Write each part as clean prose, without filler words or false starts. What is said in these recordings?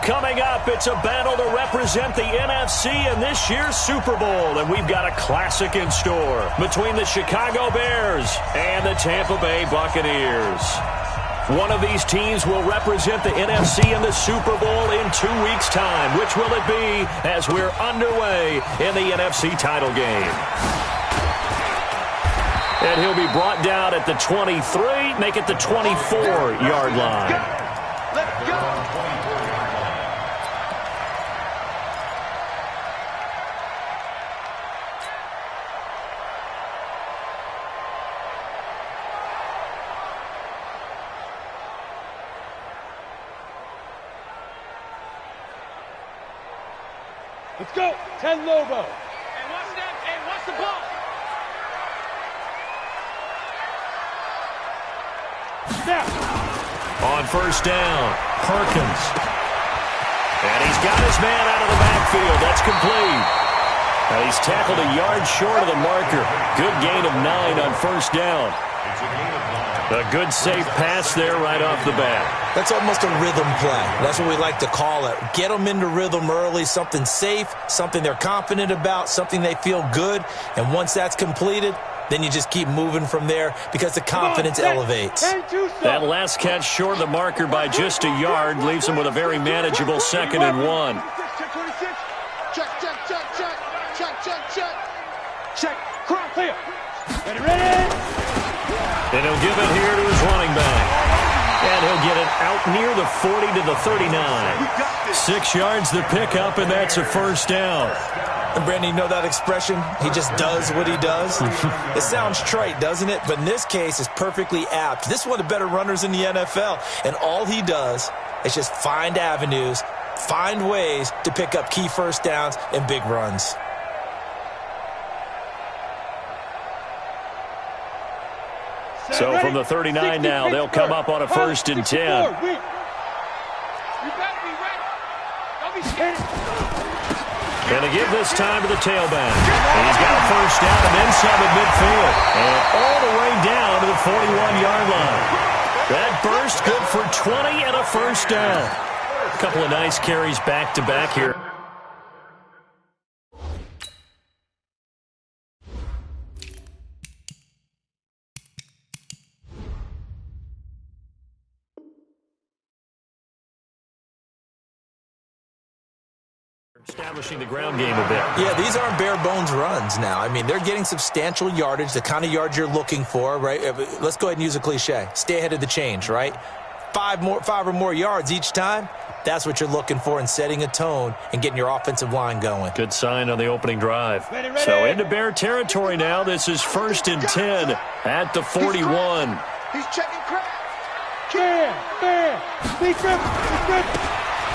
Coming up, it's a battle to represent the NFC in this year's Super Bowl, and we've got a classic in store between the Chicago Bears and the Tampa Bay Buccaneers. One of these teams will represent the NFC in the Super Bowl in 2 weeks' time. Which will it be as we're underway in the NFC title game? And he'll be brought down at the 23, make it the 24-yard line. Let's go. Let's go. 10 Lobo. And what's that? And what's the ball? Snap. On first down, Perkins. And he's got his man out of the backfield. That's complete. And he's tackled a yard short of the marker. Good gain of 9 on first down. A good safe pass there right off the bat. That's almost a rhythm play. That's what we like to call it. Get them into rhythm early, something safe, something they're confident about, something they feel good. And once that's completed, then you just keep moving from there because the confidence elevates. That last catch short of the marker by just a yard leaves him with a very manageable 2nd and 1. Check, check, check, check. Check, check, check. Check. Cross clear. Ready. And he'll give it here to his running back. And he'll get it out near the 40 to the 39. 6 yards the pickup, and that's a first down. And Brandon, you know that expression? He just does what he does. It sounds trite, doesn't it? But in this case, it's perfectly apt. This is one of the better runners in the NFL. And all he does is just find avenues, find ways to pick up key first downs and big runs. So from the 39 now, they'll come up on a 1st and 10. You better be ready. Don't be scared. And to give this time to the tailback. And he's got a first down and inside the midfield. And all the way down to the 41-yard line. That burst good for 20 and a first down. A couple of nice carries back-to-back here. Establishing the ground game a bit. Yeah, these aren't bare-bones runs now. I mean, they're getting substantial yardage, the kind of yards you're looking for, right? Let's go ahead and use a cliche. Stay ahead of the change, right? 5 or more yards each time, that's what you're looking for in setting a tone and getting your offensive line going. Good sign on the opening drive. So into Bear territory now. This is 1st and 10 at the 41. He's checking crap.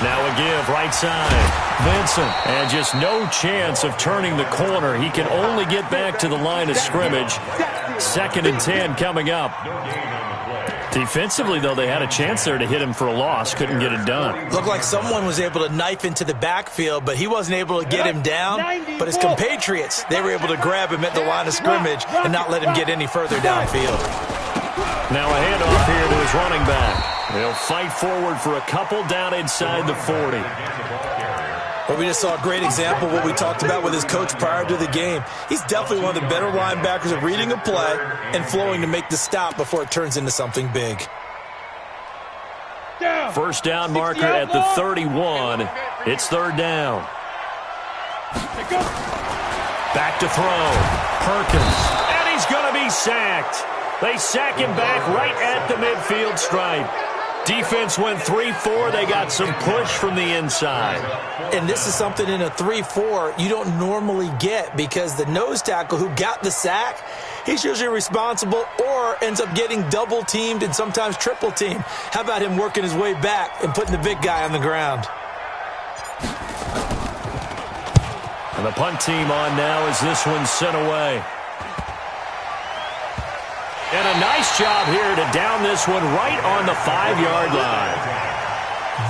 Now a give, right side. Vincent, and just no chance of turning the corner. He can only get back to the line of scrimmage. 2nd and 10 coming up. Defensively, though, they had a chance there to hit him for a loss. Couldn't get it done. Looked like someone was able to knife into the backfield, but he wasn't able to get him down. But his compatriots, they were able to grab him at the line of scrimmage and not let him get any further downfield. Now a handoff here to his running back. They'll fight forward for a couple down inside the 40. Well, we just saw a great example of what we talked about with his coach prior to the game. He's definitely one of the better linebackers at reading a play and flowing to make the stop before it turns into something big. First down marker at the 31. It's 3rd down. Back to throw. Perkins. And he's going to be sacked. They sack him back right at the midfield stripe. Defense went 3-4. They got some push from the inside. And this is something in a 3-4 you don't normally get because the nose tackle who got the sack, he's usually responsible or ends up getting double-teamed and sometimes triple-teamed. How about him working his way back and putting the big guy on the ground? And the punt team on now as this one's sent away. And a nice job here to down this one right on the 5-yard line.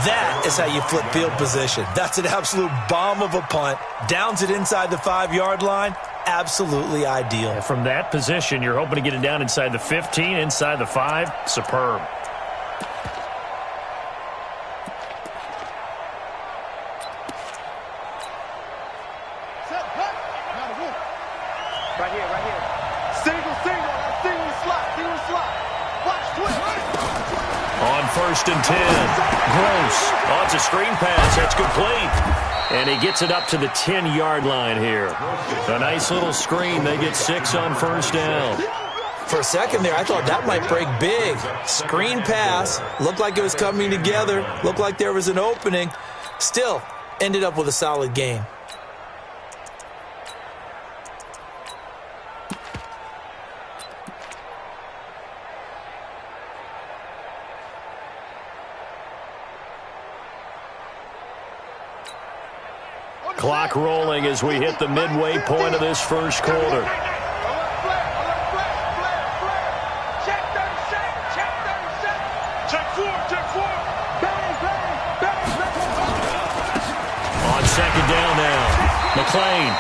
That is how you flip field position. That's an absolute bomb of a punt. Downs it inside the 5-yard line. Absolutely ideal. And from that position, you're hoping to get it down inside the 15, inside the 5. Superb. 1st and 10. Gross. Oh, it's a screen pass. That's complete. And he gets it up to the 10-yard line here. A nice little screen. They get 6 on 1st down. For a second there, I thought that might break big. Screen pass. Looked like it was coming together. Looked like there was an opening. Still, ended up with a solid game. Clock rolling as we hit the midway point of this first quarter. On 2nd down now, McLean.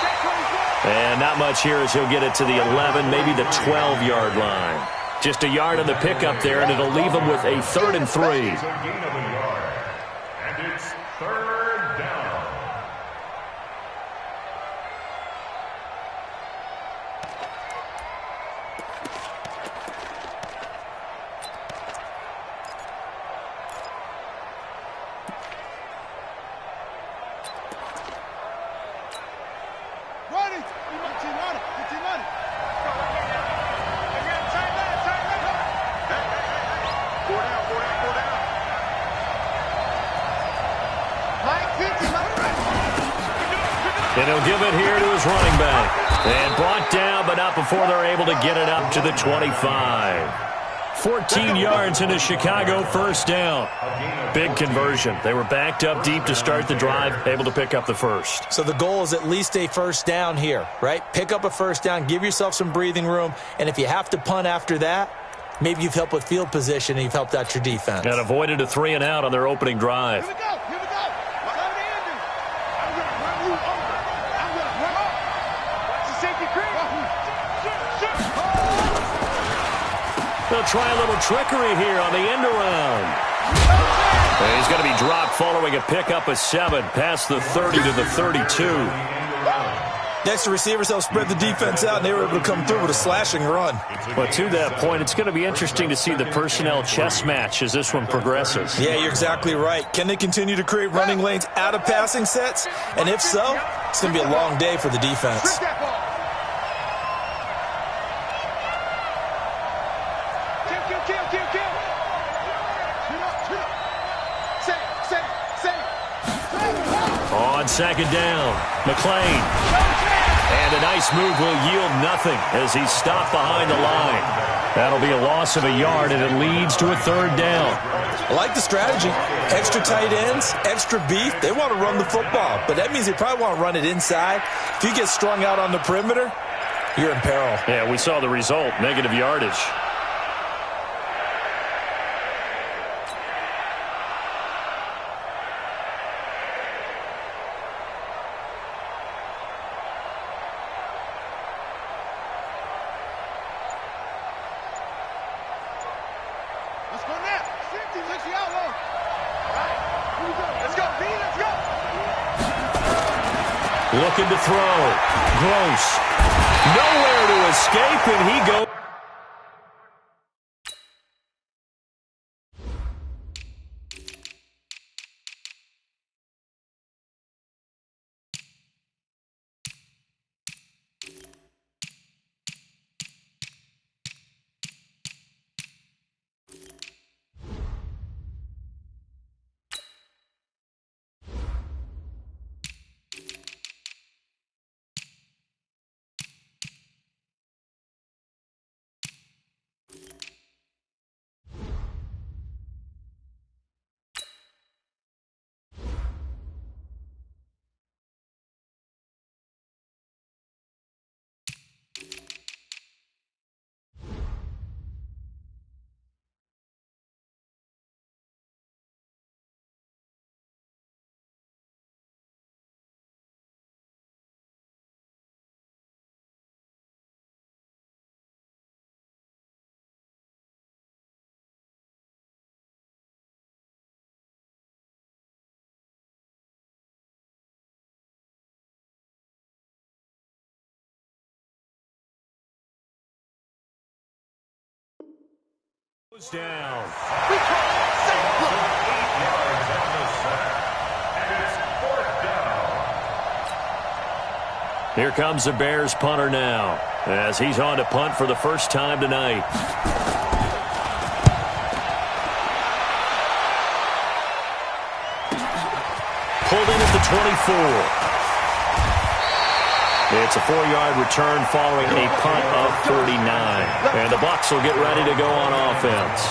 And not much here as he'll get it to the 11, maybe the 12-yard line. Just a yard on the pickup there, and it'll leave him with a 3rd and 3. And it's 3rd down. And he'll give it here to his running back. And brought down, but not before they're able to get it up to the 25. 14 yards into Chicago, 1st down. Big conversion. They were backed up deep to start the drive, able to pick up the 1st. So the goal is at least a 1st down here, right? Pick up a 1st down, give yourself some breathing room, and if you have to punt after that, maybe you've helped with field position and you've helped out your defense. And avoided a 3 and out on their opening drive. Here we go. Here we go. Whatever the end is. I'm going to run you over. I'm going to run up. Watch the safety creep. They'll try a little trickery here on the end around. And he's going to be dropped following a pickup of 7 past the 30 to the 32. Next, the receivers helped spread the defense out, and they were able to come through with a slashing run. But to that point, it's going to be interesting to see the personnel chess match as this one progresses. Yeah, you're exactly right. Can they continue to create running lanes out of passing sets? And if so, it's going to be a long day for the defense. Kill, kill, kill, kill, kill. Shoot up. Save. On 2nd down, McLean. And a nice move will yield nothing as he's stopped behind the line. That'll be a loss of a yard, and it leads to a 3rd down. I like the strategy. Extra tight ends, extra beef. They want to run the football, but that means they probably want to run it inside. If you get strung out on the perimeter, you're in peril. Yeah, we saw the result, negative yardage. Let's go now. 50, let's go. All right. Here we go. Let's go, B. Let's go. Looking to throw. Gross. Nowhere to escape, and he goes. Down. Here comes the Bears punter now, as he's on to punt for the first time tonight. Pulled in at the 24. It's a 4-yard return following a punt of 39. And the Bucs will get ready to go on offense.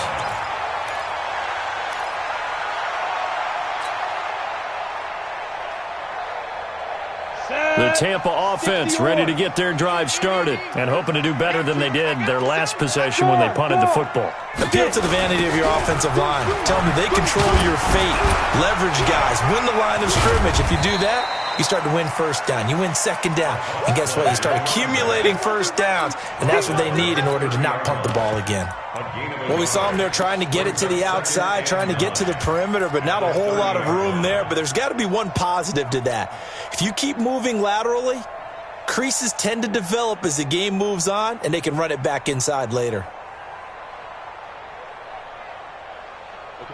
The Tampa offense ready to get their drive started and hoping to do better than they did their last possession when they punted the football. Appeal to the vanity of your offensive line. Tell them they control your fate. Leverage guys. Win the line of scrimmage. If you do that, you start to win first down. You win second down. And guess what? You start accumulating first downs. And that's what they need in order to not punt the ball again. Well, we saw them there trying to get it to the outside, trying to get to the perimeter, but not a whole lot of room there. But there's got to be one positive to that. If you keep moving laterally, creases tend to develop as the game moves on, and they can run it back inside later.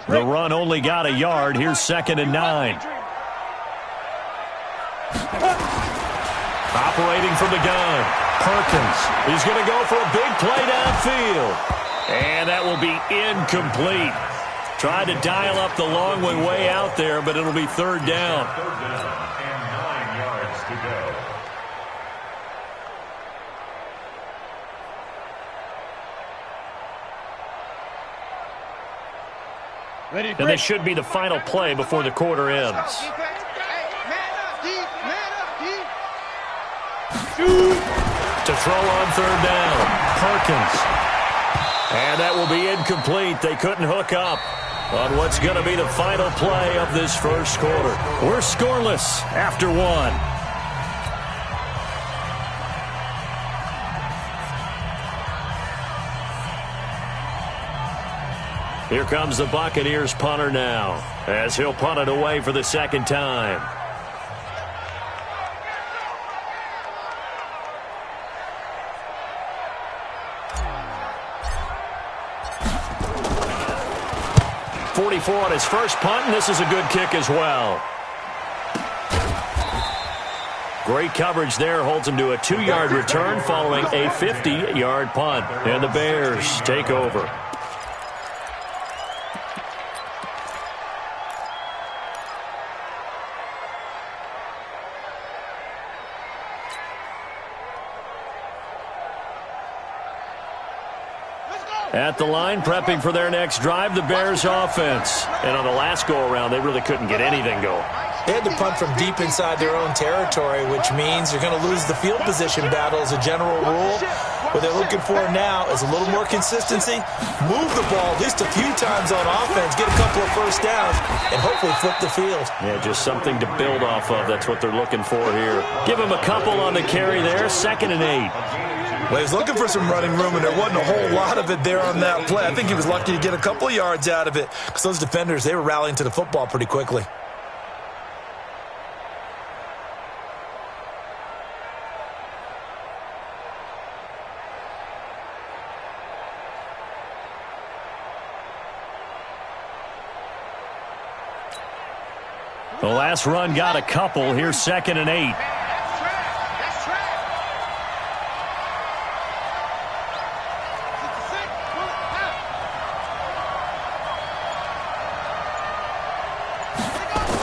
The run only got a yard. Here's 2nd and 9. Operating from the gun, Perkins. He's going to go for a big play downfield. And that will be incomplete. Tried to dial up the long way out there, but it'll be 3rd down. 3rd down and 9 yards to go. And this should be the final play before the quarter ends. To throw on 3rd down, Perkins. And that will be incomplete. They couldn't hook up on what's going to be the final play of this first quarter. We're scoreless after 1. Here comes the Buccaneers punter now, as he'll punt it away for the 2nd time. On his first punt, and this is a good kick as well. Great coverage there, holds him to a 2-yard return following a 50-yard punt. And the Bears take over. At the line, prepping for their next drive, the Bears offense. And on the last go-around, they really couldn't get anything going. They had to punt from deep inside their own territory, which means you're going to lose the field position battle as a general rule. What they're looking for now is a little more consistency, move the ball at least a few times on offense, get a couple of first downs, and hopefully flip the field. Yeah, just something to build off of. That's what they're looking for here. Give him a couple on the carry there, 2nd and 8. Well, he was looking for some running room, and there wasn't a whole lot of it there on that play. I think he was lucky to get a couple of yards out of it because those defenders, they were rallying to the football pretty quickly. The last run got a couple. Here's 2nd and 8.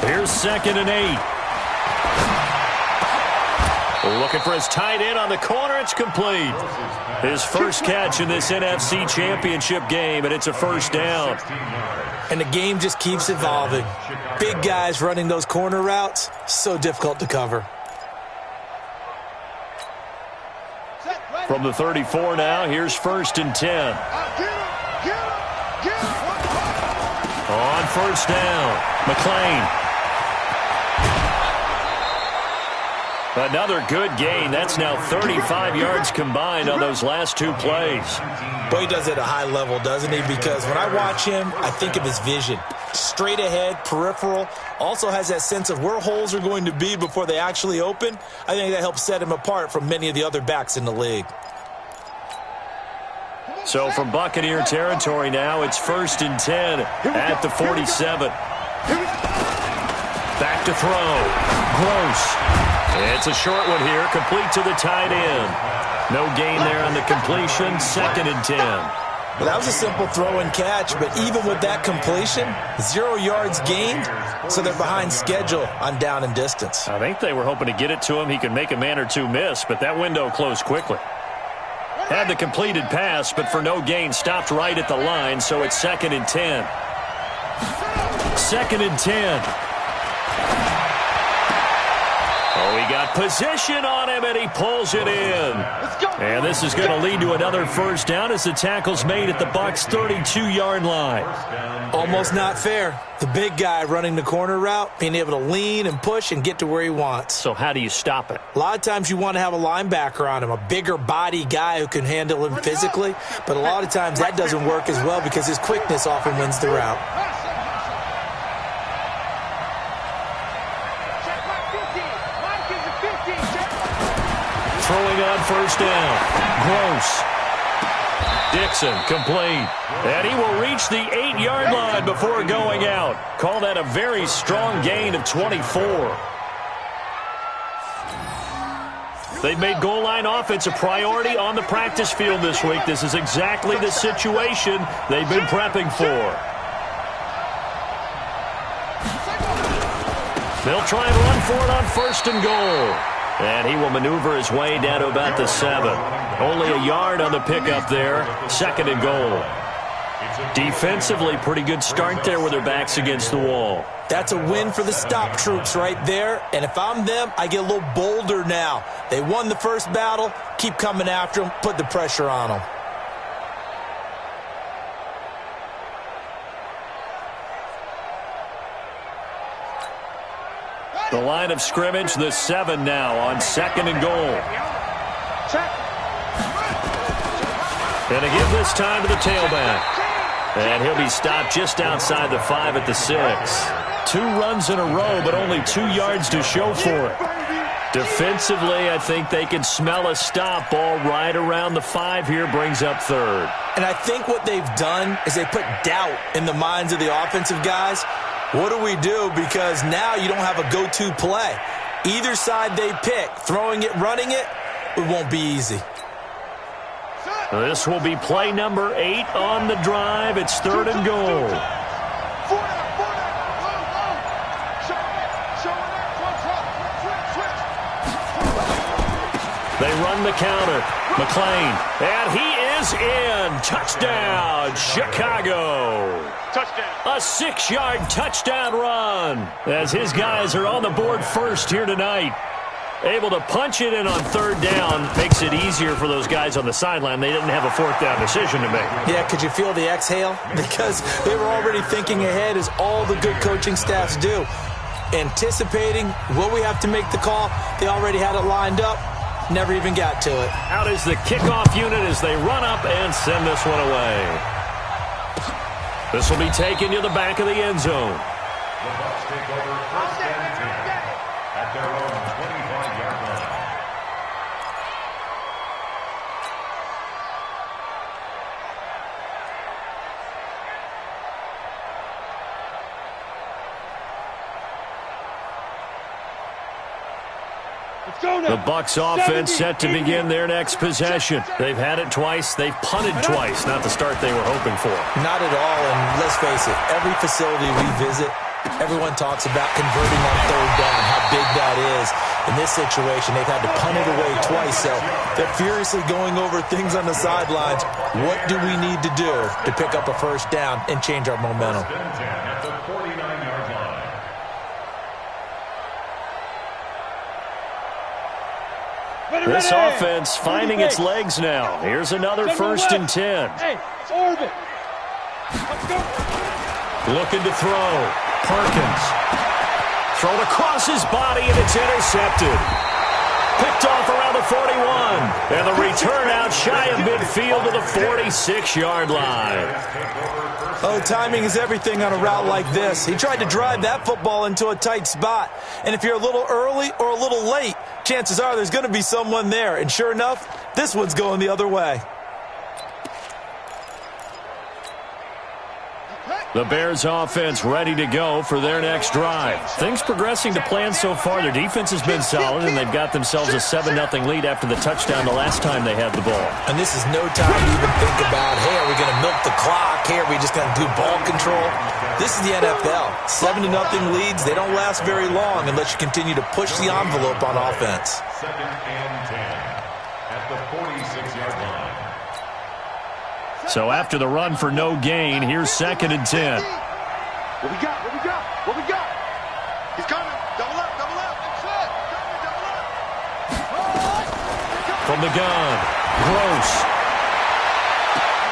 Here's 2nd and 8. Looking for his tight end on the corner. It's complete. His first catch in this NFC Championship game, and it's a first down. And the game just keeps evolving. Big guys running those corner routes, so difficult to cover. From the 34 now, here's 1st and 10. On 1st down, McClain. Another good gain. That's now 35 yards combined on those last 2 plays. Boy, he does it at a high level, doesn't he? Because when I watch him, I think of his vision. Straight ahead, peripheral. Also has that sense of where holes are going to be before they actually open. I think that helps set him apart from many of the other backs in the league. So from Buccaneer territory now, it's 1st and 10 at the 47. Back to throw. Gross. It's a short one here, complete to the tight end. No gain there on the completion, 2nd and 10. Well, that was a simple throw and catch, but even with that completion, 0 yards gained, so they're behind schedule on down and distance. I think they were hoping to get it to him. He could make a man or two miss, but that window closed quickly. Had the completed pass, but for no gain, stopped right at the line, so it's 2nd and 10. 2nd and 10. Oh, he got position on him, and he pulls it in. And this is going to lead to another first down as the tackle's made at the Bucs' 32-yard line. Almost not fair. The big guy running the corner route, being able to lean and push and get to where he wants. So how do you stop it? A lot of times you want to have a linebacker on him, a bigger body guy who can handle him physically. But a lot of times that doesn't work as well because his quickness often wins the route. Throwing on first down. Gross. Dixon complete. And he will reach the 8-yard line before going out. Call that a very strong gain of 24. They've made goal line offense a priority on the practice field this week. This is exactly the situation they've been prepping for. They'll try and run for it on 1st and goal. And he will maneuver his way down to about the 7. Only a yard on the pickup there. 2nd and goal. Defensively, pretty good start there with their backs against the wall. That's a win for the stop troops right there. And if I'm them, I get a little bolder now. They won the first battle. Keep coming after them. Put the pressure on them. The line of scrimmage, the 7 now on 2nd and goal. And a give this time to the tailback. And he'll be stopped just outside the 5 at the 6. 2 runs in a row, but only 2 yards to show for it. Defensively, I think they can smell a stop. Ball right around the 5 here, brings up 3rd. And I think what they've done is they put doubt in the minds of the offensive guys. What do we do? Because now you don't have a go-to play. Either side they pick, throwing it, running it, it won't be easy. This will be play number 8 on the drive. It's 3rd and goal. They run the counter. McLean. And he is in. Touchdown, Chicago. Touchdown. A 6-yard touchdown run as his guys are on the board first here tonight. Able to punch it in on 3rd down. Makes it easier for those guys on the sideline. They didn't have a 4th down decision to make. Yeah, could you feel the exhale? Because they were already thinking ahead, as all the good coaching staffs do. Anticipating what we have to make the call. They already had it lined up. Never even got to it. Out is the kickoff unit as they run up and send this one away. This will be taken to the back of the end zone. The Bucs take over 1st and 10 at their own 25-yard line. The Bucs offense set to begin their next possession. They've had it twice. They've punted twice. Not the start they were hoping for. Not at all, and let's face it, every facility we visit, everyone talks about converting on 3rd down, how big that is. In this situation, they've had to punt it away twice, so they're furiously going over things on the sidelines. What do we need to do to pick up a 1st down and change our momentum? 1st and 10 at the 49-yard line. This offense finding its legs now. Here's another 1st and 10. Hey, it's orbit. Let's go. Looking to throw. Perkins. Thrown across his body, and it's intercepted. Picked off around the 41. And the return out shy of midfield to the 46-yard line. Oh, timing is everything on a route like this. He tried to drive that football into a tight spot. And if you're a little early or a little late, chances are there's going to be someone there. And sure enough, this one's going the other way. The Bears offense ready to go for their next drive. Things progressing to plan so far. Their defense has been solid, and they've got themselves a 7-0 lead after the touchdown the last time they had the ball. And this is no time to even think about, hey, are we going to milk the clock? Hey, are we just going to do ball control? This is the NFL. 7-0 leads, they don't last very long unless you continue to push the envelope on offense. 2nd and 10 at the 46-yard line. So after the run for no gain, here's 2nd and 10. What we got? What we got? What we got? He's coming. Double up, double up. That's it. Double up. From the gun, Gross.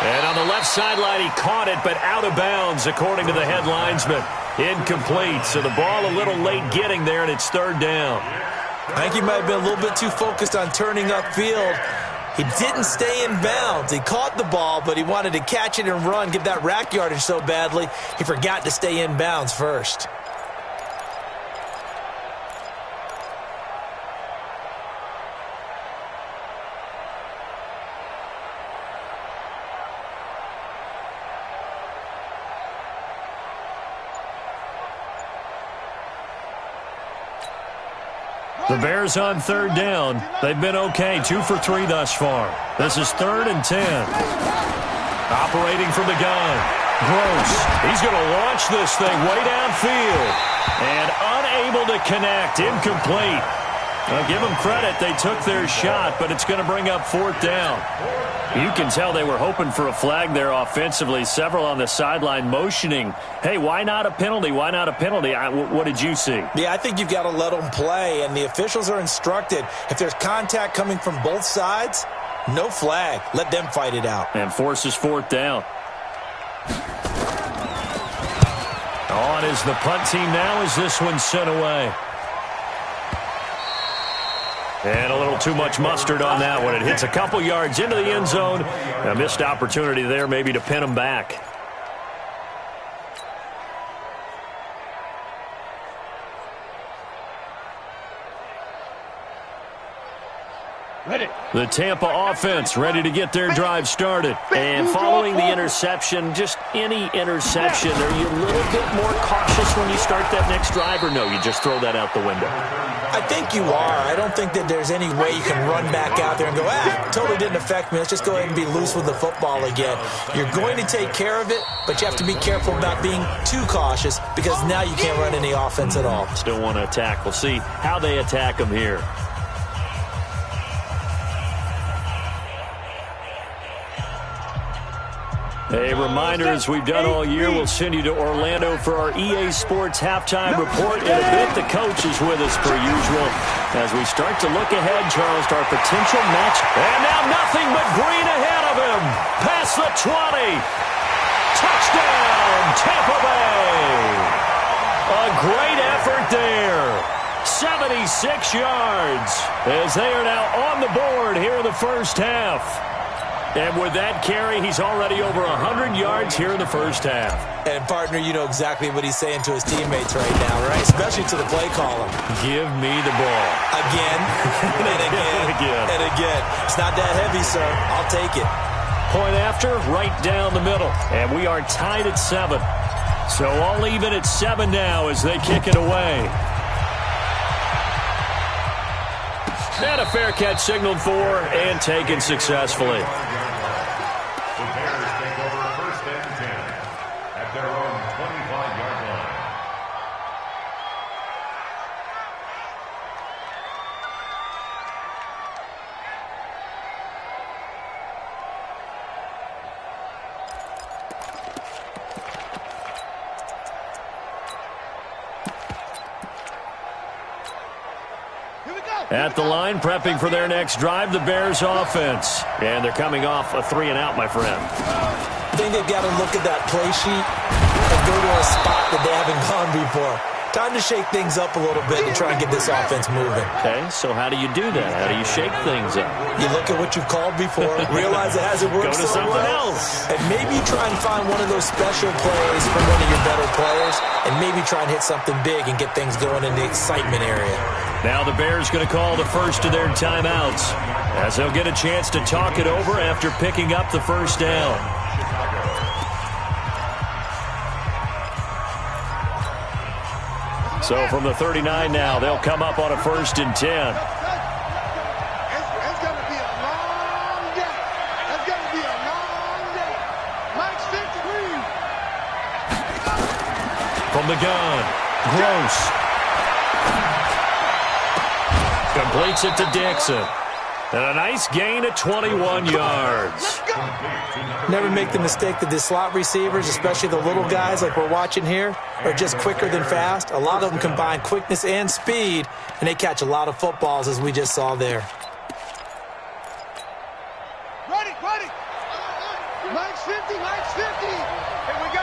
And on the left sideline, he caught it, but out of bounds, according to the head linesman. Incomplete, so the ball a little late getting there, and it's 3rd down. I think he might have been a little bit too focused on turning upfield. He didn't stay in bounds. He caught the ball, but he wanted to catch it and run, get that rack yardage so badly, he forgot to stay in bounds first. The Bears on 3rd down. They've been okay, 2 for 3 thus far. This is 3rd and 10. Operating from the gun. Gross. He's going to launch this thing way downfield. And unable to connect. Incomplete. Now, give them credit. They took their shot, but it's going to bring up 4th down. You can tell they were hoping for a flag there offensively. Several on the sideline motioning, hey, why not a penalty? Why not a penalty? What did you see? Yeah, I think you've got to let them play, and the officials are instructed. If there's contact coming from both sides, no flag. Let them fight it out. And forces 4th down. On is the punt team now as this one's sent away. And a little too much mustard on that one. It hits a couple yards into the end zone. A missed opportunity there maybe to pin them back. Ready. The Tampa offense ready to get their drive started. And following the interception, just any interception, are you a little bit more cautious when you start that next drive, or no, you just throw that out the window? I think you are. I don't think that there's any way you can run back out there and go, totally didn't affect me. Let's just go ahead and be loose with the football again. You're going to take care of it, but you have to be careful about being too cautious because now you can't run any offense at all. Still want to attack. We'll see how they attack them here. A reminder, as we've done all year, we'll send you to Orlando for our EA Sports halftime report. In a bit, the coach is with us per usual. As we start to look ahead, Charles, to our potential match. And now nothing but green ahead of him. Past the 20. Touchdown, Tampa Bay. A great effort there. 76 yards as they are now on the board here in the first half. And with that carry, he's already over 100 yards here in the first half. And, partner, you know exactly what he's saying to his teammates right now, right? Especially to the play caller. Give me the ball. Again, and again, and again. It's not that heavy, sir. I'll take it. Point after, right down the middle. And we are tied at 7. So all even at 7 now as they kick it away. And a fair catch signaled for and taken successfully. The Bears take over 1st and 10 at their own 25-yard line. At the line, prepping for their next drive, the Bears offense. And they're coming off a 3-and-out, my friend. I think they've got to look at that play sheet and go to a spot that they haven't gone before. Time to shake things up a little bit and try and get this offense moving. Okay, so how do you do that? How do you shake things up? You look at what you've called before, realize it hasn't worked Go to so something well, else. and maybe try and find one of those special plays from one of your better players, and maybe try and hit something big and get things going in the excitement area. Now the Bears going to call the first of their timeouts as they'll get a chance to talk it over after picking up the first down. So from the 39 now, they'll come up on a 1st and 10. It's going to be a long day. It's going to be a long day. Mike's 53. From the gun, Gross. Completes it to Dixon. And a nice gain of 21 yards. Never make the mistake that the slot receivers, especially the little guys like we're watching here, are just quicker than fast. A lot of them combine quickness and speed, and they catch a lot of footballs, as we just saw there. Ready. Mike's 50. Mike's 50. Here we go.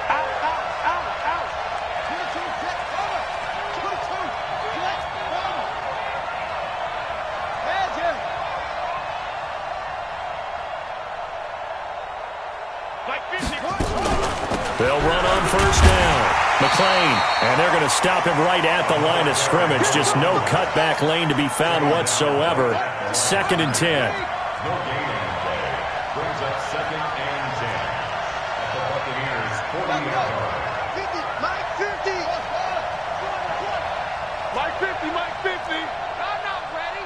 Out. 22, jet, cover. 22, jet, cover. Magic. Mike 50. They'll run on 1st down. McClain, and they're going to stop him right at the line of scrimmage. Just no cutback lane to be found whatsoever. 2nd and 10. No gain on the play. Brings up 2nd and 10. At the Buccaneers' 40-yard line. 50. Mike 50. Mike 50, Mike 50. I'm not ready.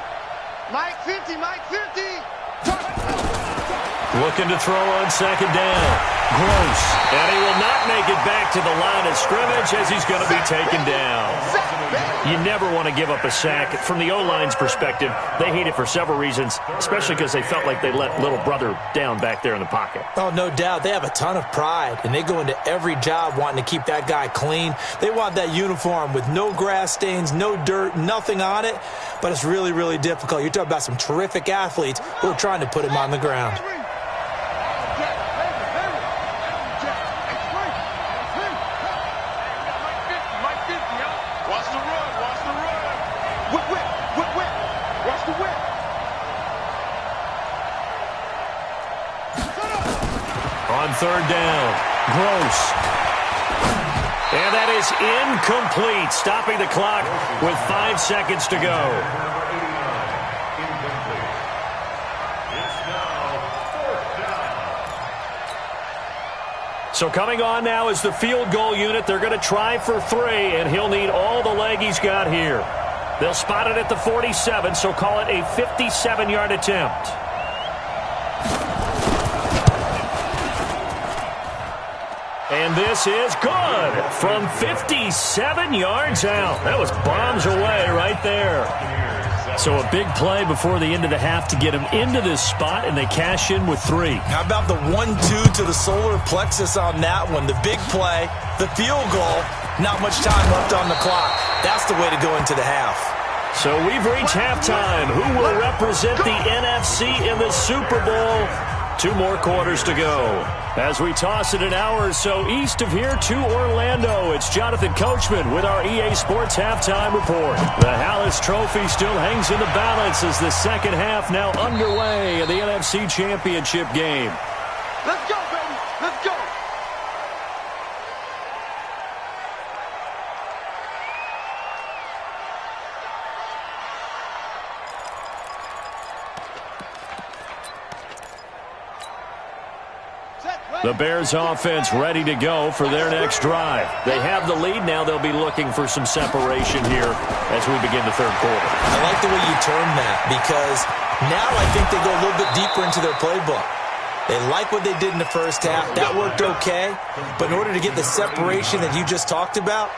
Mike 50. Mike 50. Looking to throw on 2nd down. Gross. And he will not make it back to the line of scrimmage as he's going to be taken down. You never want to give up a sack. From the O-line's perspective, they hate it for several reasons, especially because they felt like they let little brother down back there in the pocket. Oh, no doubt. They have a ton of pride, and they go into every job wanting to keep that guy clean. They want that uniform with no grass stains, no dirt, nothing on it, but it's really, really difficult. You're talking about some terrific athletes who are trying to put him on the ground. On 3rd down, Gross. And that is incomplete, stopping the clock with 5 seconds to go. Incomplete. It's now 4th down. So coming on now is the field goal unit. They're going to try for 3, and he'll need all the leg he's got here. They'll spot it at the 47, so call it a 57-yard attempt. And this is good from 57 yards out. That was bombs away right there. So a big play before the end of the half to get him into this spot, and they cash in with 3. How about the 1-2 to the solar plexus on that one? The big play, the field goal, not much time left on the clock. That's the way to go into the half. So we've reached halftime. Who will represent the NFC in the Super Bowl? 2 more quarters to go. As we toss it an hour or so east of here to Orlando, it's Jonathan Coachman with our EA Sports Halftime Report. The Hallis Trophy still hangs in the balance as the second half now underway in the NFC Championship game. Let's go, baby. Let's go. The Bears offense ready to go for their next drive. They have the lead. Now they'll be looking for some separation here as we begin the third quarter. I like the way you term that, because now I think they go a little bit deeper into their playbook. They like what they did in the first half. That worked okay. But in order to get the separation that you just talked about,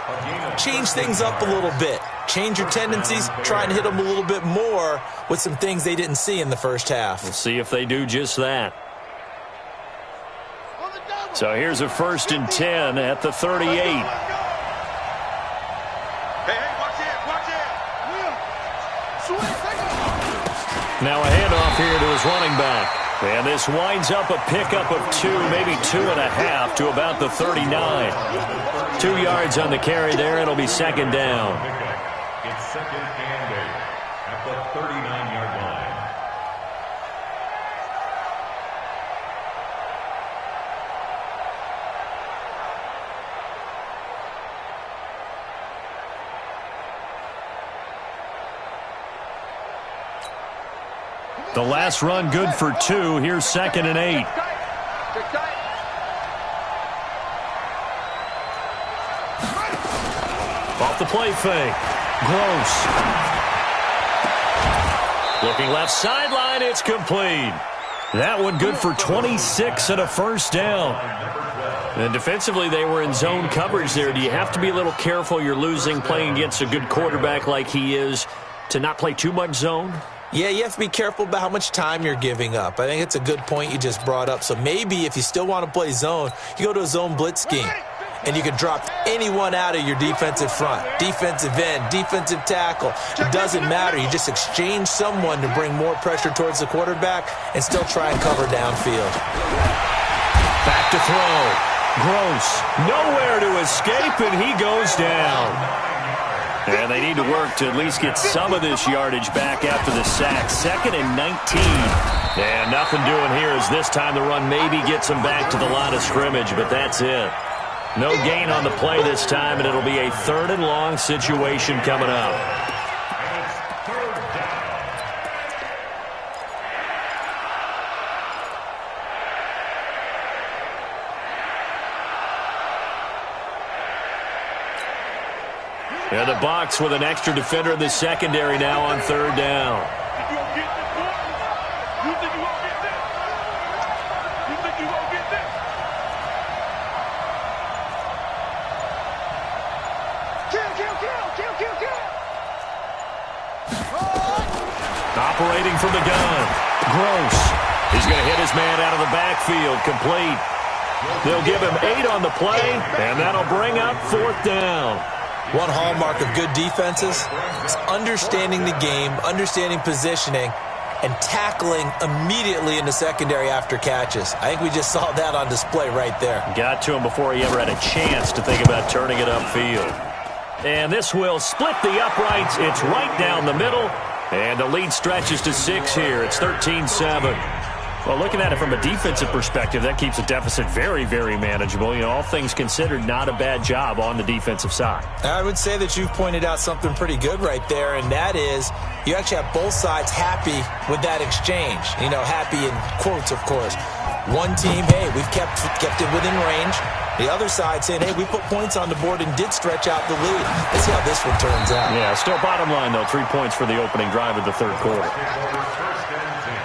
change things up a little bit. Change your tendencies. Try and hit them a little bit more with some things they didn't see in the first half. We'll see if they do just that. So here's a 1st and 10 at the 38. Hey, watch it. Now a handoff here to his running back. And this winds up a pickup of 2, maybe 2.5 to about the 39. 2 yards on the carry there. It'll be 2nd down. It's 2nd and 8 at the 39-yard line. The last run good for 2. Here's 2nd and 8. Off the play fake. Gross. Looking left sideline. It's complete. That one good for 26 and a first down. And defensively, they were in zone coverage there. Do you have to be a little careful? You're losing playing against a good quarterback like he is to not play too much zone? Yeah, you have to be careful about how much time you're giving up. I think it's a good point you just brought up. So maybe if you still want to play zone, you go to a zone blitz scheme. And you can drop anyone out of your defensive front, defensive end, defensive tackle. It doesn't matter. You just exchange someone to bring more pressure towards the quarterback and still try and cover downfield. Back to throw. Gross. Nowhere to escape, and he goes down. And they need to work to at least get some of this yardage back after the sack. 2nd and 19. And nothing doing here as this time the run maybe gets them back to the line of scrimmage, but that's it. No gain on the play this time, and it'll be a 3rd and long situation coming up. And the Bucs with an extra defender in the secondary now on 3rd down. Operating from the gun. Gross. He's going to hit his man out of the backfield. Complete. They'll give him 8 on the play, and that'll bring up 4th down. One hallmark of good defenses is understanding the game, understanding positioning, and tackling immediately in the secondary after catches. I think we just saw that on display right there. Got to him before he ever had a chance to think about turning it upfield. And this will split the uprights. It's right down the middle. And the lead stretches to 6 here. It's 13-7. Well, looking at it from a defensive perspective, that keeps the deficit very, very manageable. You know, all things considered, not a bad job on the defensive side. I would say that you've pointed out something pretty good right there, and that is you actually have both sides happy with that exchange. You know, happy in quotes, of course. One team, hey, we've kept it within range. The other side saying, hey, we put points on the board and did stretch out the lead. Let's see how this one turns out. Yeah, still bottom line, though, 3 points for the opening drive of the 3rd quarter. First and 10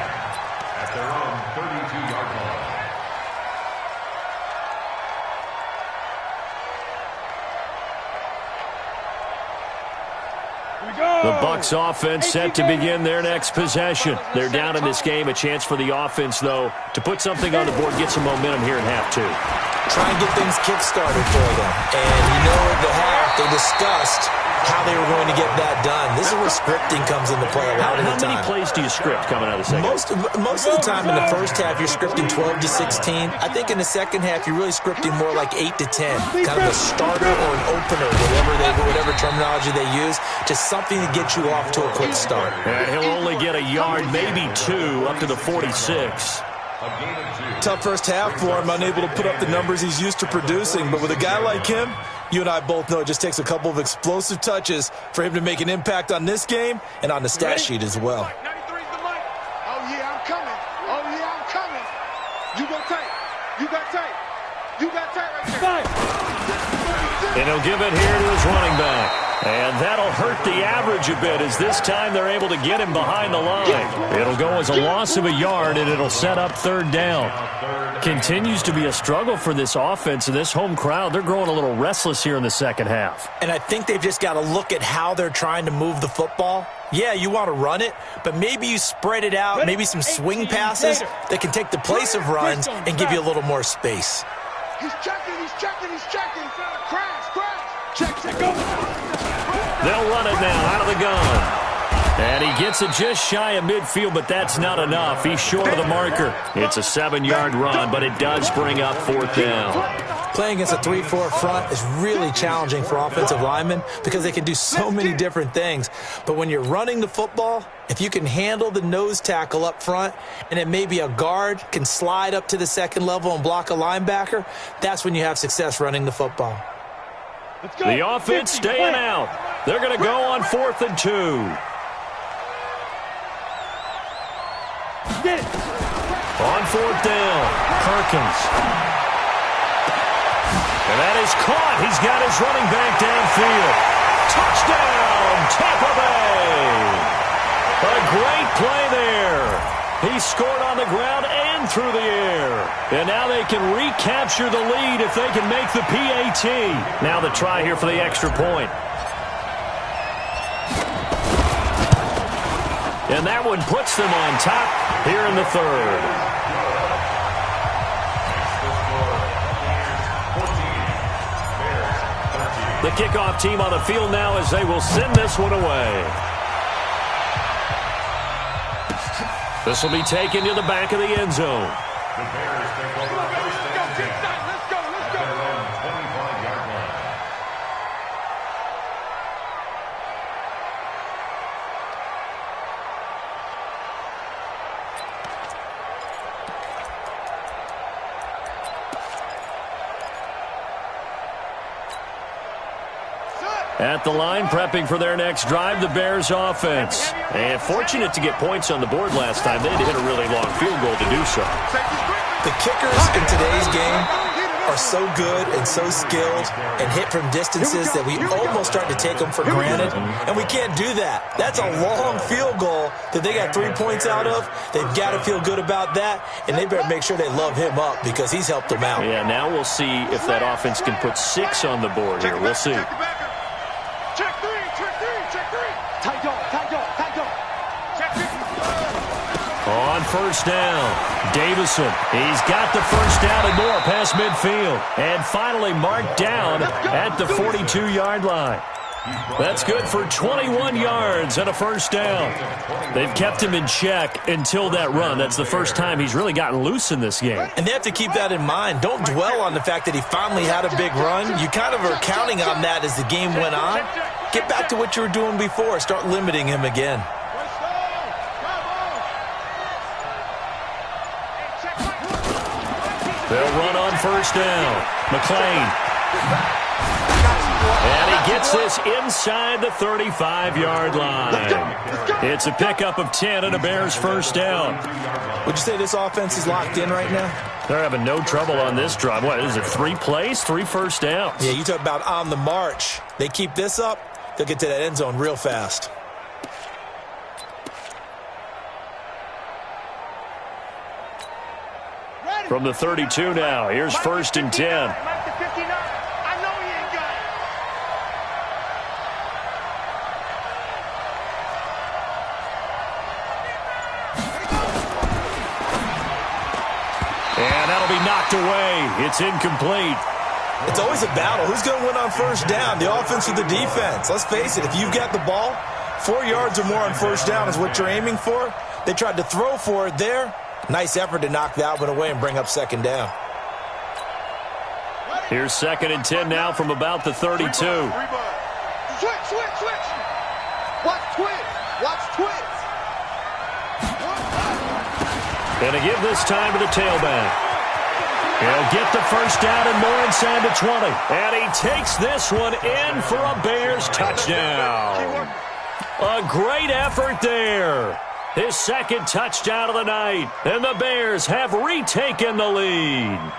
at their own 32-yard line. The Bucs offense set to begin their next possession. They're down in this game. A chance for the offense, though, to put something on the board, get some momentum here in half 2. Try and get things kick-started for them. And you know at the half, they discussed how they were going to get that done. This is where scripting comes into play a lot of the time. How many plays do you script coming out of the second? Most of the time in the first half, you're scripting 12 to 16. I think in the second half, you're really scripting more like 8 to 10. Kind of a starter or an opener, whatever terminology they use. Just something to get you off to a quick start. And he'll only get a yard, maybe 2, up to the 46. Tough first half for him, unable to put up the numbers he's used to producing. But with a guy like him, you and I both know it just takes a couple of explosive touches for him to make an impact on this game and on the stat sheet as well. Oh, yeah, I'm coming. Oh, yeah, I'm coming. You go tight. You got tight. You got tight right there. And he'll give it here to his running back. And that'll hurt the average a bit as this time they're able to get him behind the line. It'll go as a loss of a yard, and it'll set up 3rd down. Continues to be a struggle for this offense, and this home crowd, they're growing a little restless here in the second half. And I think they've just got to look at how they're trying to move the football. Yeah, you want to run it, but maybe you spread it out, maybe some swing passes that can take the place of runs and give you a little more space. He's checking, he's checking, he's checking. Crash, crash. Check, go. They'll run it now out of the gun. And he gets it just shy of midfield, but that's not enough. He's short of the marker. It's a 7-yard run, but it does bring up 4th down. Playing against a 3-4 front is really challenging for offensive linemen because they can do so many different things. But when you're running the football, if you can handle the nose tackle up front and then maybe a guard can slide up to the second level and block a linebacker, that's when you have success running the football. The offense staying out. They're going to go on 4th and 2. On 4th down, Perkins. And that is caught. He's got his running back downfield. Touchdown, Tampa Bay! A great play there. He scored on the ground and through the air. And now they can recapture the lead if they can make the PAT. Now the try here for the extra point. And that one puts them on top here in the third. The kickoff team on the field now as they will send this one away. This will be taken to the back of the end zone. The Bears take over first and 10 at their own 25-yard line. At the line, prepping for their next drive, the Bears offense. And fortunate to get points on the board last time. They had to hit a really long field goal to do so. The kickers in today's game are so good and so skilled and hit from distances that we almost start to take them for granted. And we can't do that. That's a long field goal that they got 3 points out of. They've got to feel good about that, and they better make sure they love him up because he's helped them out. Yeah, now we'll see if that offense can put 6 on the board here. We'll see. Check three, check three, check three. Tight dog, tight dog, tight dog. Check three. On first down, Davison. He's got the first down and more past midfield. And finally marked down at the 42-yard line. That's good for 21 yards and a first down. They've kept him in check until that run. That's the first time he's really gotten loose in this game. And they have to keep that in mind. Don't dwell on the fact that he finally had a big run. You kind of are counting on that as the game went on. Get back to what you were doing before. Start limiting him again. They'll run on first down. McClain. And he gets this inside the 35-yard line. It's a pickup of 10 and a Bears first down. Would you say this offense is locked in right now? They're having no trouble on this drive. What is it, 3 plays, 3 first downs? Yeah, you talk about on the march. They keep this up, they'll get to that end zone real fast. From the 32 now, here's first and 10. And that'll be knocked away. It's incomplete. It's always a battle. Who's going to win on first down, the offense or the defense? Let's face it, if you've got the ball, 4 yards or more on first down is what you're aiming for. They tried to throw for it there. Nice effort to knock that one away and bring up second down. Here's second and 10 now from about the 32. Switch, switch, switch. Watch twitch. Watch twitch. And a give this time to the tailback. He'll get the first down and more inside the 20. And he takes this one in for a Bears touchdown. A great effort there. His second touchdown of the night. And the Bears have retaken the lead.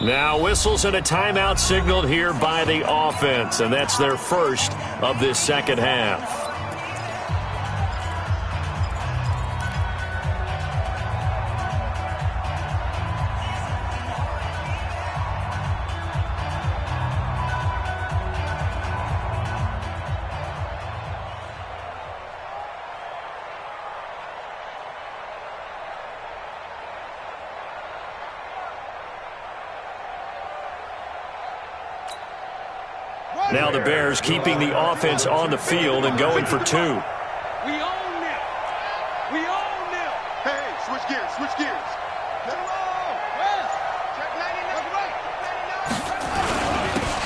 Now whistles and a timeout signaled here by the offense, and that's their first of this second half. Now the Bears keeping the offense on the field and going for 2. We own it. We own it. Hey, switch gears, switch gears.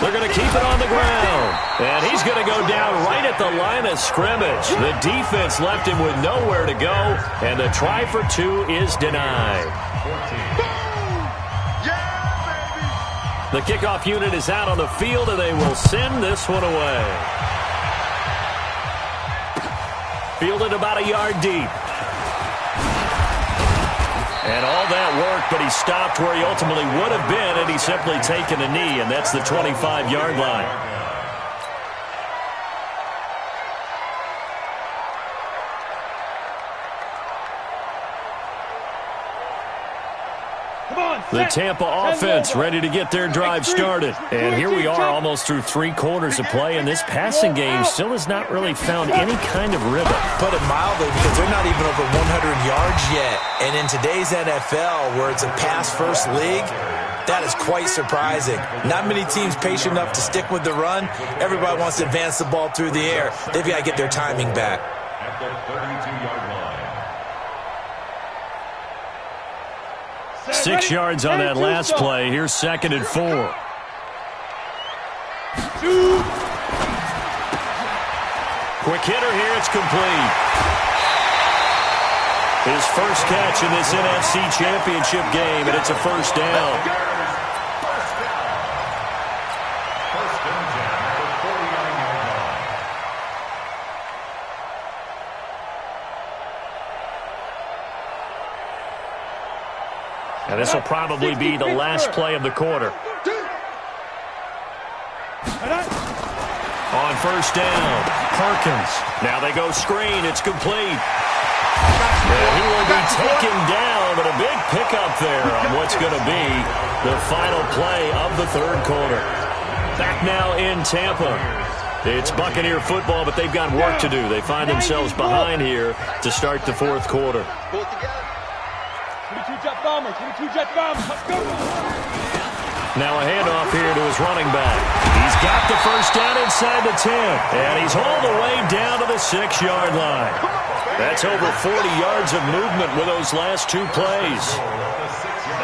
They're going to keep it on the ground. And he's going to go down right at the line of scrimmage. The defense left him with nowhere to go, and the try for two is denied. The kickoff unit is out on the field, and they will send this one away. Fielded about a yard deep. And all that work, but he stopped where he ultimately would have been had he simply taken a knee, and that's the 25-yard line. The Tampa offense ready to get their drive started. And here we are almost through 3 quarters of play, and this passing game still has not really found any kind of rhythm. Put it mildly, because they're not even over 100 yards yet. And in today's NFL, where it's a pass-first league, that is quite surprising. Not many teams patient enough to stick with the run. Everybody wants to advance the ball through the air. They've got to get their timing back. At the 32-yard line. 6 yards on that last play. Here's 2nd and 4. Quick hitter here. It's complete. His first catch in this NFC Championship game, and it's a first down. First and 10 at the 49-yard line. And this will probably be the last play of the quarter. On first down, Perkins. Now they go screen. It's complete. And he will be taken down, but a big pickup there on what's going to be the final play of the 3rd quarter. Back now in Tampa. It's Buccaneer football, but they've got work to do. They find themselves behind here to start the 4th quarter. Now a handoff here to his running back. He's got the first down inside the 10, and he's all the way down to the 6-yard line. That's over 40 yards of movement with those last 2 plays.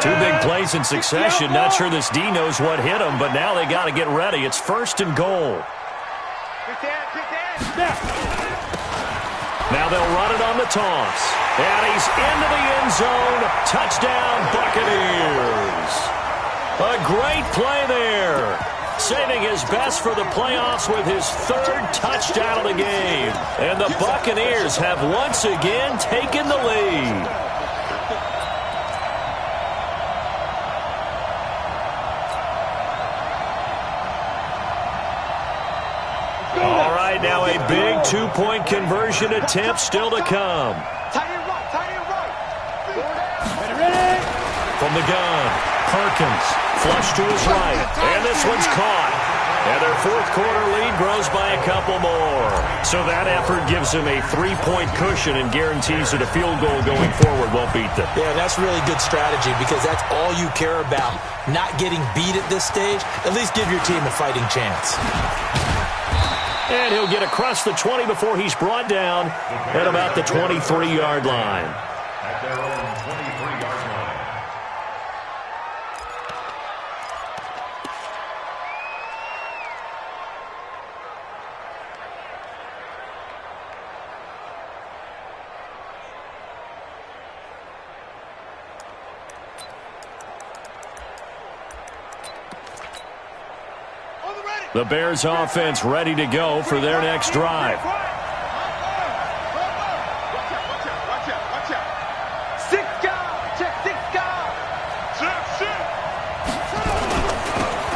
2 big plays in succession. Not sure this D knows what hit him, but now they got to get ready. It's 1st and goal. Now they'll run it on the toss. And he's into the end zone. Touchdown, Buccaneers. A great play there. Saving his best for the playoffs with his 3rd touchdown of the game. And the Buccaneers have once again taken the lead. All right, now a big 2-point conversion attempt still to come. From the gun, Perkins, flush to his right, and this one's caught. And their 4th quarter lead grows by a couple more. So that effort gives them a 3-point cushion and guarantees that a field goal going forward won't beat them. Yeah, that's really good strategy because that's all you care about. Not getting beat at this stage. At least give your team a fighting chance. And he'll get across the 20 before he's brought down at about the 23-yard line. At their own 23-yard line. The Bears offense ready to go for their next drive.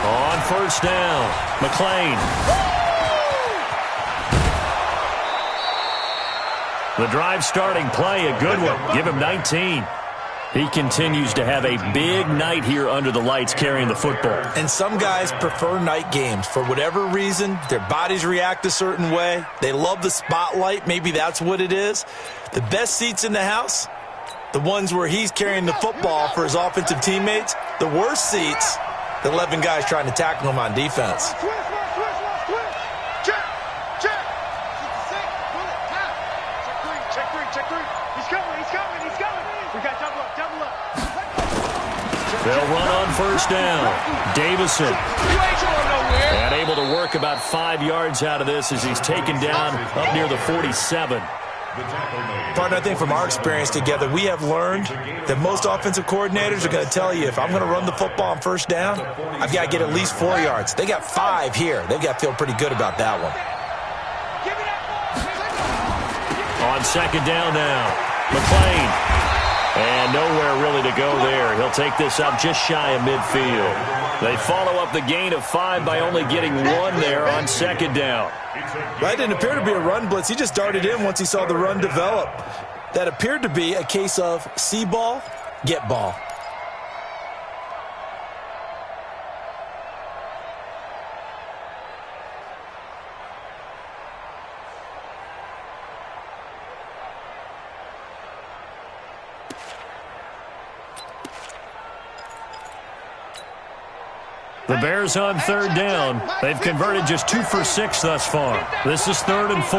On first down, McLean. The drive starting play, a good one. Give him 19. He continues to have a big night here under the lights carrying the football. And some guys prefer night games. For whatever reason, their bodies react a certain way. They love the spotlight. Maybe that's what it is. The best seats in the house, the ones where he's carrying the football for his offensive teammates. The worst seats, the 11 guys trying to tackle him on defense. They'll run on first down. Davison. And able to work about 5 yards out of this as he's taken down up near the 47. Partner, I think from our experience together, we have learned that most offensive coordinators are going to tell you, if I'm going to run the football on first down, I've got to get at least 4 yards. They got 5 here. They've got to feel pretty good about that one. On second down now, McClain. And nowhere really to go there. He'll take this up just shy of midfield. They follow up the gain of 5 by only getting 1 there on second down. That didn't appear to be a run blitz. He just darted in once he saw the run develop. That appeared to be a case of see ball, get ball. The Bears on third down. They've converted just 2 for 6 thus far. This is 3rd and 4.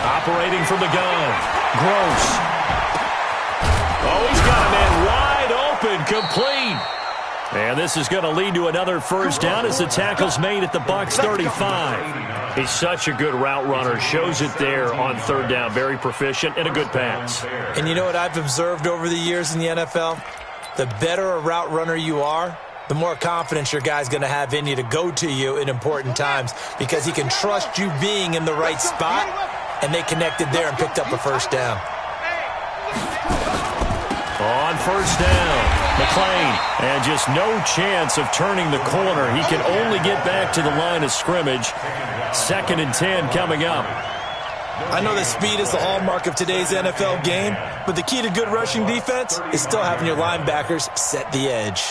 Operating from the gun. Gross. Oh, he's got a man wide open, complete. And this is going to lead to another first down as the tackle's made at the Bucs 35. He's such a good route runner. Shows it there on third down. Very proficient and a good pass. And you know what I've observed over the years in the NFL? The better a route runner you are, the more confidence your guy's going to have in you to go to you in important times because he can trust you being in the right spot, and they connected there and picked up a first down. On first down, McClain, and just no chance of turning the corner. He can only get back to the line of scrimmage. 2nd and 10 coming up. I know that speed is the hallmark of today's NFL game, but the key to good rushing defense is still having your linebackers set the edge.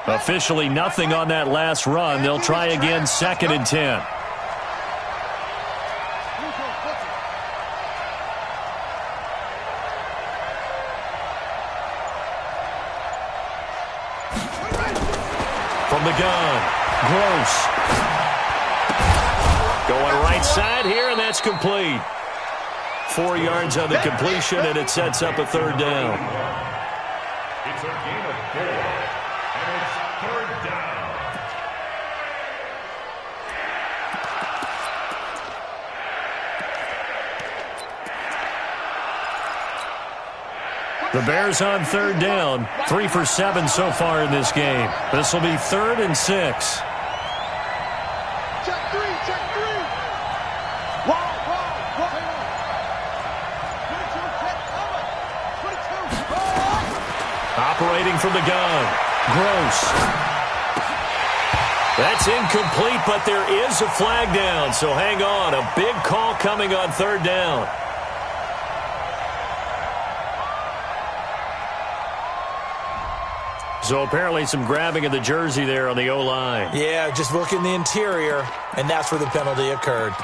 Officially nothing on that last run. They'll try again 2nd and 10. From the gun, Gross. Going right side here, and that's complete. 4 yards on the completion, and it sets up a third down. It's a gain of 4, and it's third down. The Bears on third down, 3 for 7 so far in this game. This will be 3rd and 6. Check 3, check 3. Operating from the gun, Gross. That's incomplete, but there is a flag down, so hang on. A big call coming on third down. So apparently some grabbing of the jersey there on the O-line. Yeah, just look in the interior, and that's where the penalty occurred.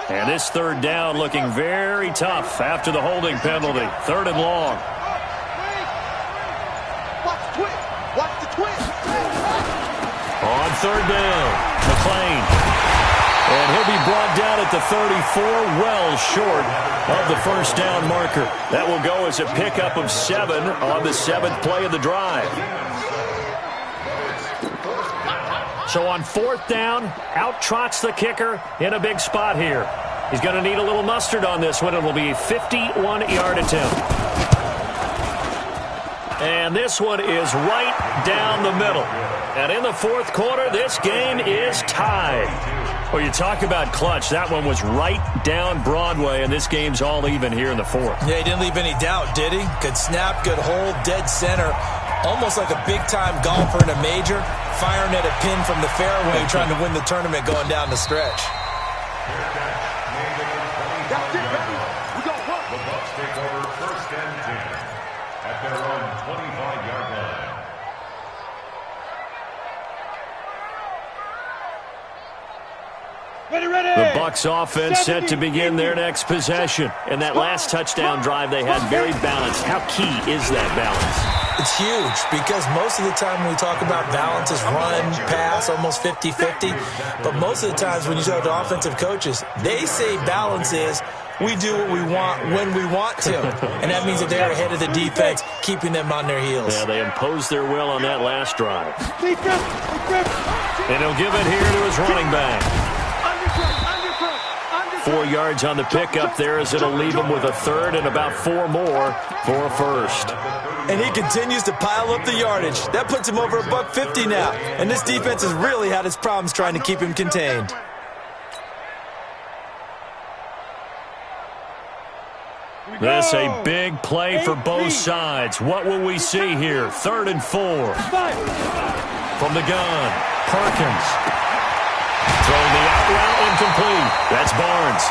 And this third down looking very tough after the holding penalty. 3rd and long. Watch the twist. Watch the twist. On third down, McClain. And he'll be brought down at the 34, well short of the first down marker. That will go as a pickup of 7 on the 7th play of the drive. So on 4th down, out trots the kicker in a big spot here. He's going to need a little mustard on this one. It will be a 51-yard attempt. And this one is right down the middle. And in the 4th quarter, this game is tied. Well, you talk about clutch. That one was right down Broadway, and this game's all even here in the 4th. Yeah, he didn't leave any doubt, did he? Good snap, good hold, dead center. Almost like a big-time golfer in a major, firing at a pin from the fairway, trying to win the tournament going down the stretch. That's it, baby. We gonna work. take over first and 10 at their own 25-yard line. The Bucs offense set to begin their next possession. And that last touchdown drive they had very balanced. How key is that balance? It's huge because most of the time when we talk about balance is run, pass, almost 50-50. But most of the times when you talk to offensive coaches, they say balance is we do what we want when we want to. And that means that they're ahead of the defense, keeping them on their heels. Yeah, they imposed their will on that last drive. And he'll give it here to his running back. 4 yards on the pickup there as it'll leave him with a third and about 4 more for a first. And he continues to pile up the yardage. That puts him over $150 now. And this defense has really had its problems trying to keep him contained. This a big play for both sides. What will we see here? 3rd and 4. From the gun, Perkins. Throwing the out route incomplete. That's Barnes.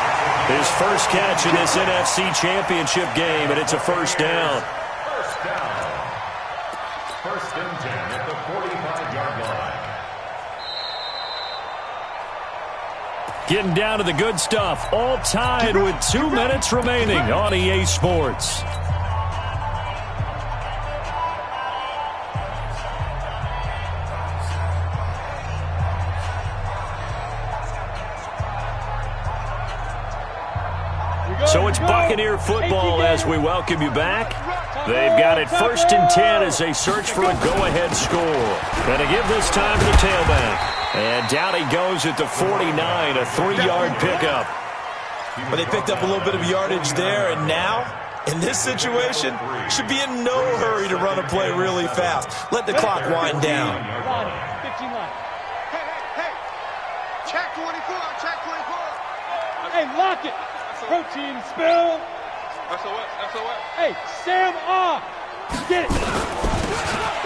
His first catch in this NFC Championship game, and it's a first down. First down. First and 10 at the 45-yard line. Getting down to the good stuff. All tied with 2 minutes remaining on EA Sports. So it's Buccaneer football as we welcome you back. They've got it 1st and 10 as they search for a go-ahead score. Going to give this time to the tailback. And down he goes at the 49, a 3-yard pickup. But they picked up a little bit of yardage there, and now, in this situation, should be in no hurry to run a play really fast. Let the clock wind down. Hey, check 24, check 24. Hey, lock it. Protein spill. SOS. Hey, Sam off. Get it.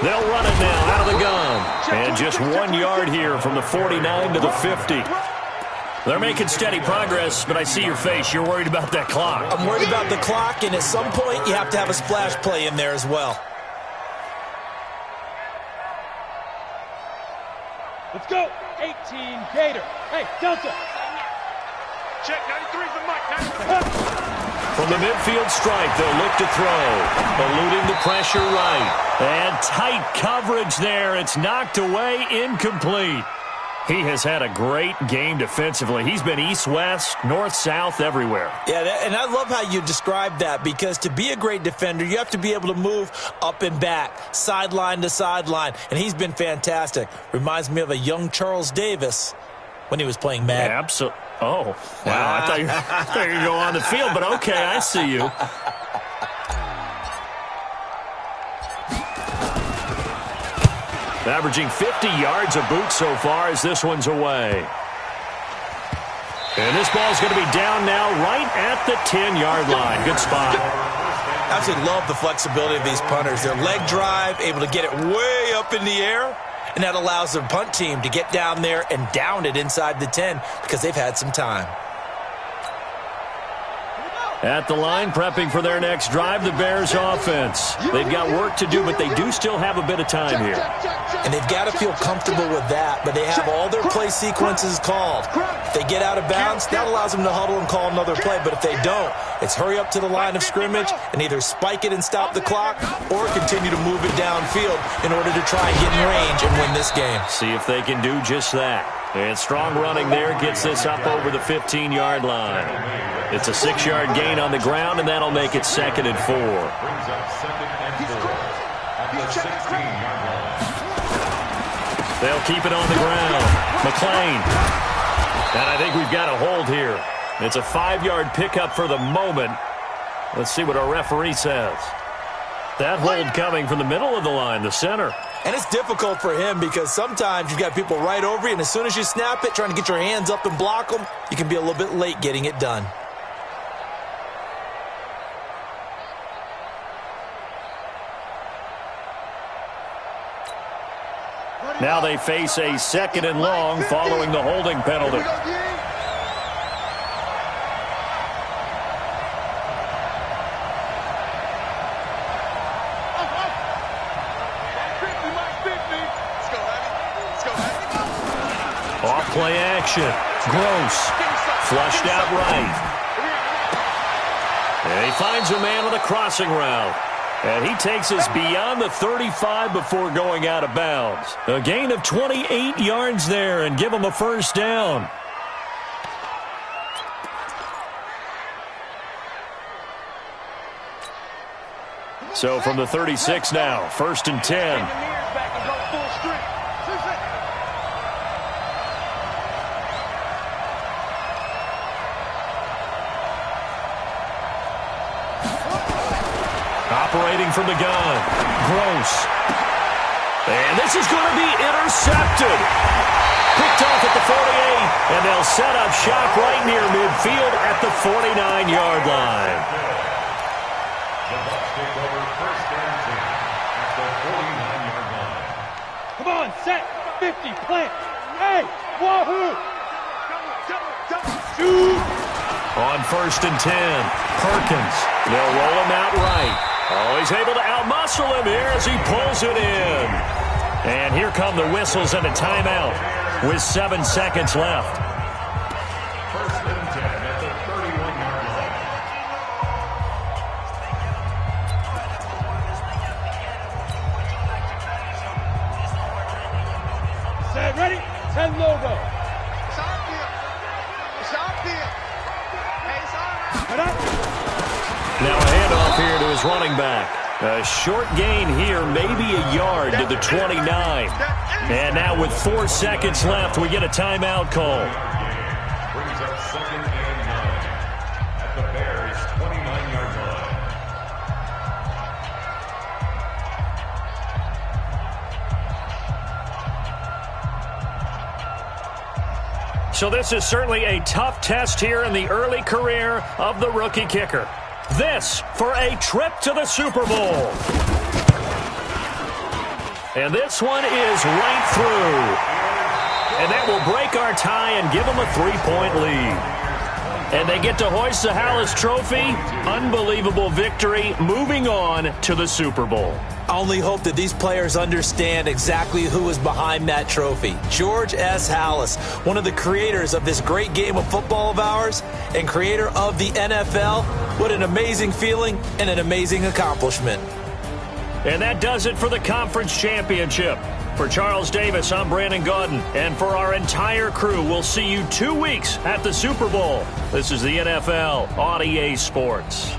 They'll run it now out of the gun. And just 1 yard here from the 49 to the 50. They're making steady progress, but I see your face. You're worried about that clock. I'm worried about the clock, and at some point you have to have a splash play in there as well. Let's go. 18 Gator. Hey, Delta. Check 93 for Mike. From the midfield stripe, they'll look to throw. Eluding the pressure right. And tight coverage there. It's knocked away, incomplete. He has had a great game defensively. He's been east-west, north-south, everywhere. Yeah, and I love how you describe that, because to be a great defender, you have to be able to move up and back, sideline to sideline, and he's been fantastic. Reminds me of a young Charles Davis when he was playing Madden. Absolutely. Oh, wow. I thought you were going to go on the field, but okay, I see you. Averaging 50 yards a boot so far as this one's away. And this ball's going to be down now right at the 10-yard line. Good spot. I absolutely love the flexibility of these punters. Their leg drive, able to get it way up in the air, and that allows the punt team to get down there and down it inside the 10 because they've had some time. At the line, prepping for their next drive, the Bears offense. They've got work to do, but they do still have a bit of time here. And they've got to feel comfortable with that, but they have all their play sequences called. If they get out of bounds, that allows them to huddle and call another play, but if they don't, it's hurry up to the line of scrimmage and either spike it and stop the clock or continue to move it downfield in order to try and get in range and win this game. See if they can do just that. And strong running there gets this up over the 15-yard line. It's a 6-yard gain on the ground, and that'll make it 2nd and 4. Brings up 2nd and 4 at the 16-yard line. They'll keep it on the ground. McClain. And I think we've got a hold here. It's a 5-yard pickup for the moment. Let's see what our referee says. That hold coming from the middle of the line, the center. And it's difficult for him because sometimes you've got people right over you, and as soon as you snap it, trying to get your hands up and block them, you can be a little bit late getting it done. Now they face a 2nd and long following the holding penalty. Off play action. Gross. Flushed out right. And he finds a man on the crossing route. And he takes us beyond the 35 before going out of bounds. A gain of 28 yards there and give him a first down. So from the 36 now, 1st and 10. Operating from the gun. Gross. And this is going to be intercepted. Picked off at the 48, and they'll set up shop right near midfield at the 49-yard line. The Bucs take over 1st and 10 at the 49-yard line. Come on, set, 50, plant. Hey, wahoo! Shoot! On 1st and 10, Perkins. They'll roll him out right. Oh, he's able to outmuscle him here as he pulls it in. And here come the whistles and a timeout with 7 seconds left. 1st and 10 at the 31-yard line. Set, ready? 10 logo. It's our field. It's our field. Hey, it's all right. Head up. Now a handoff here to his running back. A short gain here, maybe a yard to the 29. And now with 4 seconds left, we get a timeout call. Brings up 2nd and 9 at the Bears' 29-yard line. So this is certainly a tough test here in the early career of the rookie kicker. This for a trip to the Super Bowl. And this one is right through. And that will break our tie and give them a 3-point lead. And they get to hoist the Hallis Trophy. Unbelievable victory, moving on to the Super Bowl. I only hope that these players understand exactly who is behind that trophy. George S. Hallis, one of the creators of this great game of football of ours and creator of the NFL. What an amazing feeling and an amazing accomplishment. And that does it for the conference championship. For Charles Davis, I'm Brandon Gaudin. And for our entire crew, we'll see you 2 weeks at the Super Bowl. This is the NFL on EA Sports.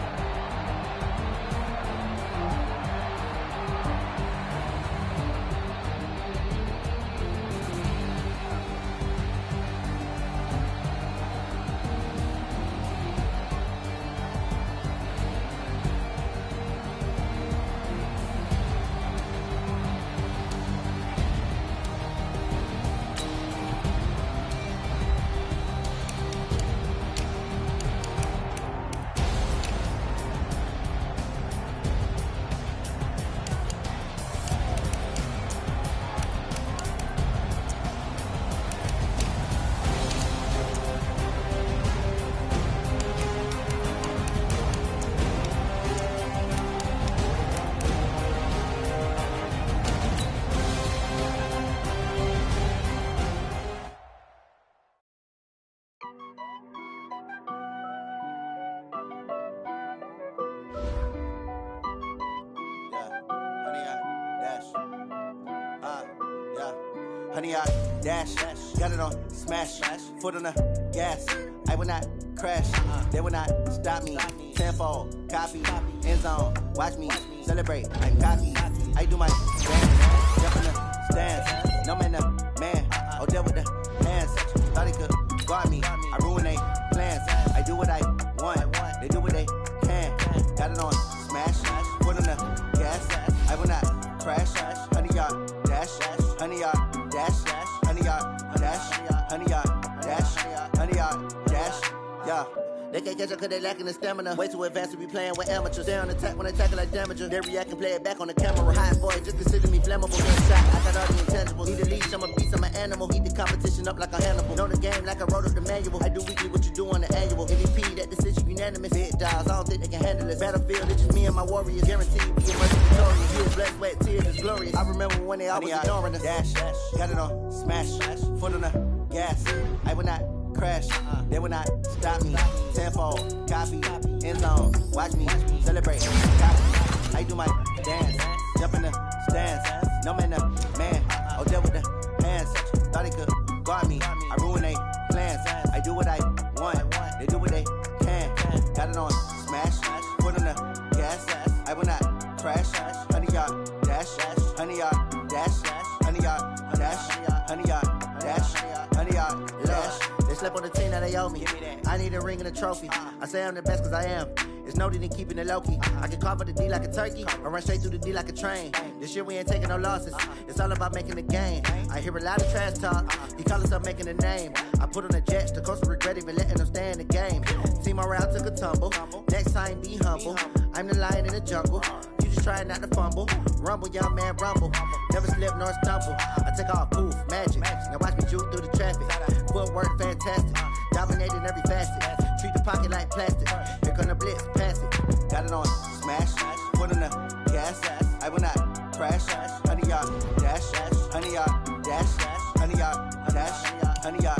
Honey, I dash, got it on smash, foot on the gas. I will not crash, they will not stop me. Tenfold, copy, end zone, watch me celebrate. I'm cocky, I do my dance, jump in the stands. No man, the man, oh, deal with the hands. Thought he could guard me, I ruin they plans. I do what I want, they do what they can. Got it on smash, foot on the gas. I will not crash, honey, y'all dash, honey, y'all dash, honey, y'all dash, honey, y'all dash, honey, y'all dash, yeah. They can't catch up cause they lacking the stamina. Way too advanced to be playing with amateurs. They on attack when they tackle like damager. They react and play it back on the camera. Hot boy, just consider me flammable. Get shot, I got all the intangibles. Need a leash, I'm a beast, I'm an animal. Heat the competition up like a Hannibal. Know the game like I wrote up the manual. I do weekly what you do on the annual. MVP, that decision unanimous. Hit dials, I don't think they can handle it. Battlefield, it's just me and my warriors. Guaranteed we get much victorious. Years, blood, sweat, tears, it's glorious. I remember when they always ignoring us. Dash, got it on smash, foot on the gas. I will not crash. They will not stop me. Tenfold, copy, end zone. Watch me celebrate. Copy. I do my dance. Jump in the stands. No man, man. Oh, deal with the hands. Thought he could guard me. I ruin they plans. I do what I want. They do what they can. Got it on smash. Put on the gas. I will not crash. 100-yard dash. 100-yard dash. 100-yard dash. 100-yard dash. 100-yard dash. They slept on the team that they owe me. I need a ring and a trophy. I say I'm the best cause I am. It's no need in keeping it low-key. I can carve the D like a turkey or run straight through the D like a train. This year we ain't taking no losses. It's all about making the game. I hear a lot of trash talk. He call himself making a name. I put on the Jets. The coach will regret even letting them stay in the game. Team around took a tumble. Next time be humble. I'm the lion in the jungle. You just trying not to fumble. Rumble, young man, rumble. Never slip nor stumble. I take off, poof, magic. Now watch me juke through the traffic. Footwork fantastic. Dominating every facet. Treat the pocket like plastic. Here come the blitz, pass it. Got it on smash. Put on the gas. I will not crash. 100-yard dash. 100-yard dash. 100-yard dash. 100-yard